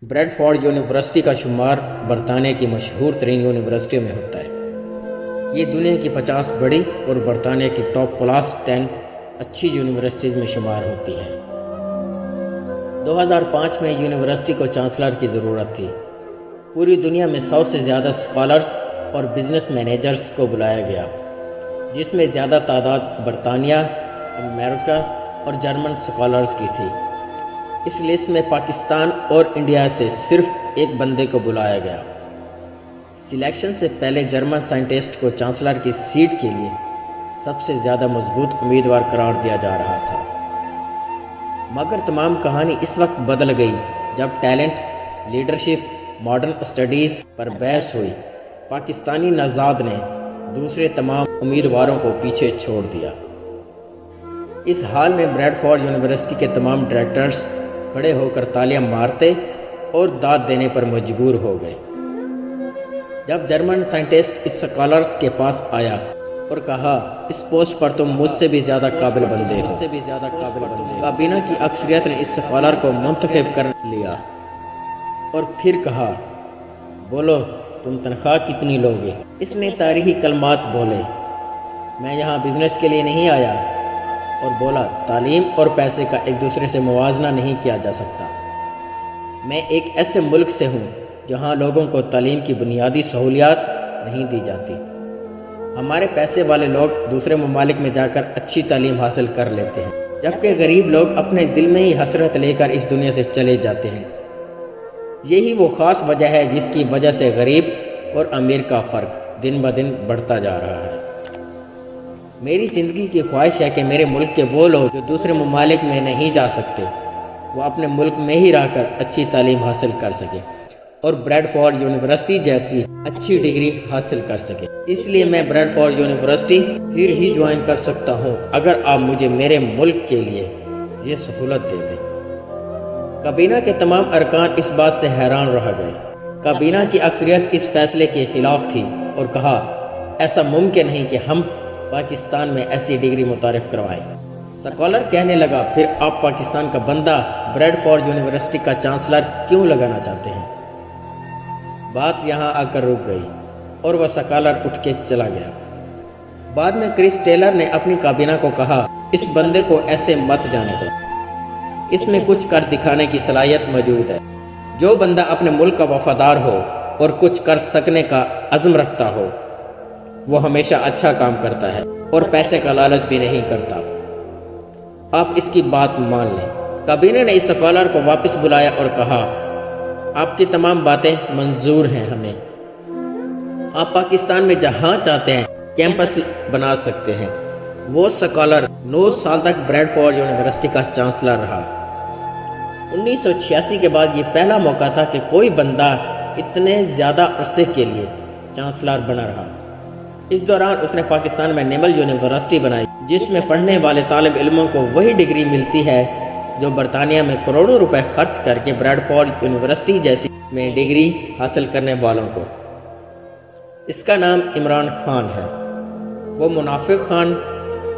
Bread Ford university کا شمار برطانیہ کی مشہور ترین یونیورسٹیوں میں ہوتا ہے۔ یہ دنیا کی 50 بڑی اور برطانیہ کی ٹاپ کلاس 10 اچھی یونیورسٹیز میں شمار ہوتی ہے۔ 2005 میں یونیورسٹی کو چانسلر کی ضرورت تھی۔ پوری دنیا میں 100 سے زیادہ اسکالرز اور بزنس مینیجرز کو بلایا گیا، جس میں زیادہ تعداد برطانیہ، امریکہ اور جرمن اسکالرز کی تھی۔ اس لسٹ میں پاکستان اور انڈیا سے صرف ایک بندے کو بلایا گیا۔ سلیکشن سے پہلے جرمن سائنٹسٹ کو چانسلر کی سیٹ کے لیے سب سے زیادہ مضبوط امیدوار قرار دیا جا رہا تھا، مگر تمام کہانی اس وقت بدل گئی جب ٹیلنٹ، لیڈرشپ، ماڈرن اسٹڈیز پر بحث ہوئی۔ پاکستانی نژاد نے دوسرے تمام امیدواروں کو پیچھے چھوڑ دیا۔ اس حال میں بریڈ فورڈ یونیورسٹی کے تمام ڈائریکٹرز کھڑے ہو کر تالیاں مارتے اور داد دینے پر مجبور ہو گئے جب جرمن سائنٹسٹ اس اسکالرز کے پاس آیا اور کہا، اس پوسٹ پر تم مجھ سے بھی زیادہ قابل بندے ہو۔ کابینہ کی اکثریت نے اس اسکالر کو منتخب کر لیا اور پھر کہا، بولو تم تنخواہ کتنی لوگے؟ اس نے تاریخی کلمات بولے، میں یہاں بزنس کے لیے نہیں آیا، اور بولا، تعلیم اور پیسے کا ایک دوسرے سے موازنہ نہیں کیا جا سکتا۔ میں ایک ایسے ملک سے ہوں جہاں لوگوں کو تعلیم کی بنیادی سہولیات نہیں دی جاتی۔ ہمارے پیسے والے لوگ دوسرے ممالک میں جا کر اچھی تعلیم حاصل کر لیتے ہیں، جبکہ غریب لوگ اپنے دل میں ہی حسرت لے کر اس دنیا سے چلے جاتے ہیں۔ یہی وہ خاص وجہ ہے جس کی وجہ سے غریب اور امیر کا فرق دن بدن بڑھتا جا رہا ہے۔ میری زندگی کی خواہش ہے کہ میرے ملک کے وہ لوگ جو دوسرے ممالک میں نہیں جا سکتے، وہ اپنے ملک میں ہی رہ کر اچھی تعلیم حاصل کر سکیں اور بریڈ فورڈ یونیورسٹی جیسی اچھی ڈگری حاصل کر سکیں۔ اس لیے میں بریڈ فورڈ یونیورسٹی پھر ہی جوائن کر سکتا ہوں اگر آپ مجھے میرے ملک کے لیے یہ سہولت دے دیں۔ کابینہ کے تمام ارکان اس بات سے حیران رہ گئے۔ کابینہ کی اکثریت اس فیصلے کے خلاف تھی اور کہا، ایسا ممکن نہیں کہ ہم پاکستان میں ایسی ڈگری متعارف کروائیں۔ اسکالر کہنے لگا، پھر آپ پاکستان کا بندہ بریڈ فورڈ یونیورسٹی کا چانسلر کیوں لگانا چاہتے ہیں؟ بات یہاں آ کر رک گئی اور وہ اسکالر اٹھ کے چلا گیا۔ بعد میں کرس ٹیلر نے اپنی کابینہ کو کہا، اس بندے کو ایسے مت جانے دو، اس میں کچھ کر دکھانے کی صلاحیت موجود ہے۔ جو بندہ اپنے ملک کا وفادار ہو اور کچھ کر سکنے کا عزم رکھتا ہو، وہ ہمیشہ اچھا کام کرتا ہے اور پیسے کا لالچ بھی نہیں کرتا۔ آپ اس کی بات مان لیں۔ کابینہ نے اس اسکالر کو واپس بلایا اور کہا، آپ کی تمام باتیں منظور ہیں ہمیں۔ آپ پاکستان میں جہاں چاہتے ہیں کیمپس بنا سکتے ہیں۔ وہ اسکالر 9 سال تک بریڈ فورڈ یونیورسٹی کا چانسلر رہا۔ 1986 کے بعد یہ پہلا موقع تھا کہ کوئی بندہ اتنے زیادہ عرصے کے لیے چانسلر بنا رہا۔ اس دوران اس نے پاکستان میں نیول یونیورسٹی بنائی، جس میں پڑھنے والے طالب علموں کو وہی ڈگری ملتی ہے جو برطانیہ میں کروڑوں روپے خرچ کر کے بریڈ فورڈ یونیورسٹی جیسی میں ڈگری حاصل کرنے والوں کو۔ اس کا نام عمران خان ہے۔ وہ منافق خان،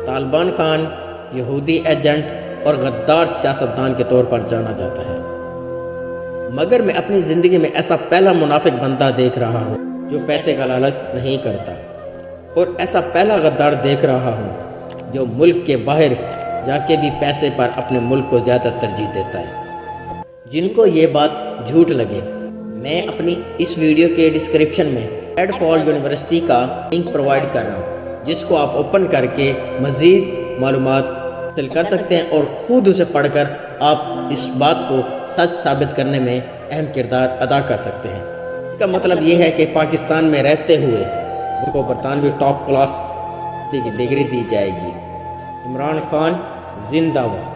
طالبان خان، یہودی ایجنٹ اور غدار سیاستدان کے طور پر جانا جاتا ہے، مگر میں اپنی زندگی میں ایسا پہلا منافق بندہ دیکھ رہا ہوں جو پیسے کا لالچ نہیں کرتا، اور ایسا پہلا غدار دیکھ رہا ہوں جو ملک کے باہر جا کے بھی پیسے پر اپنے ملک کو زیادہ ترجیح دیتا ہے۔ جن کو یہ بات جھوٹ لگے، میں اپنی اس ویڈیو کے ڈسکرپشن میں بریڈ فورڈ یونیورسٹی کا لنک پرووائڈ کر رہا ہوں، جس کو آپ اوپن کر کے مزید معلومات حاصل کر سکتے ہیں اور خود اسے پڑھ کر آپ اس بات کو سچ ثابت کرنے میں اہم کردار ادا کر سکتے ہیں۔ اس کا مطلب یہ ہے کہ پاکستان میں رہتے ہوئے ان کو برطانوی ٹاپ کلاس کی ڈگری دی جائے گی۔ عمران خان زندہ باد۔